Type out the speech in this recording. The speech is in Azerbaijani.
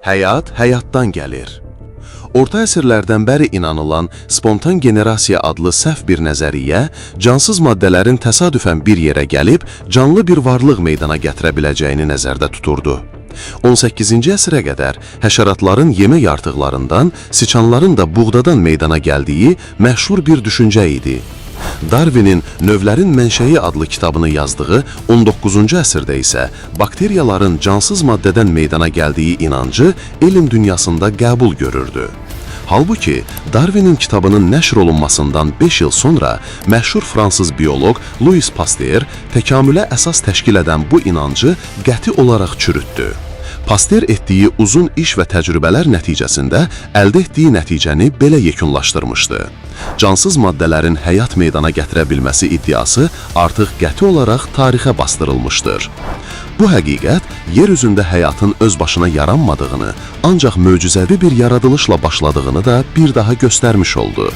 Həyat həyatdan gəlir. Orta əsrlərdən bəri inanılan spontan generasiya adlı səhv bir nəzəriyyə, cansız maddələrin təsadüfən bir yerə gəlib, canlı bir varlıq meydana gətirə biləcəyini nəzərdə tuturdu. 18-ci əsrə qədər həşəratların yemək artıqlarından, siçanların da buğdadan meydana gəldiyi məşhur bir düşüncə idi. Darwinin Növlərin Mənşəyi adlı kitabını yazdığı 19-cu əsrdə isə bakteriyaların cansız maddədən meydana gəldiyi inancı elm dünyasında qəbul görürdü. Halbuki, Darwinin kitabının nəşr olunmasından 5 il sonra məşhur fransız bioloq Louis Pasteur təkamülə əsas təşkil edən bu inancı qəti olaraq çürütdü. Pasteur etdiyi uzun iş və təcrübələr nəticəsində əldə etdiyi nəticəni belə yekunlaşdırmışdı. Cansız maddələrin həyat meydana gətirə bilməsi iddiası artıq qəti olaraq tarixə bastırılmışdır. Bu həqiqət, yer üzündə həyatın öz başına yaranmadığını, ancaq möcüzəvi bir yaradılışla başladığını da bir daha göstərmiş oldu.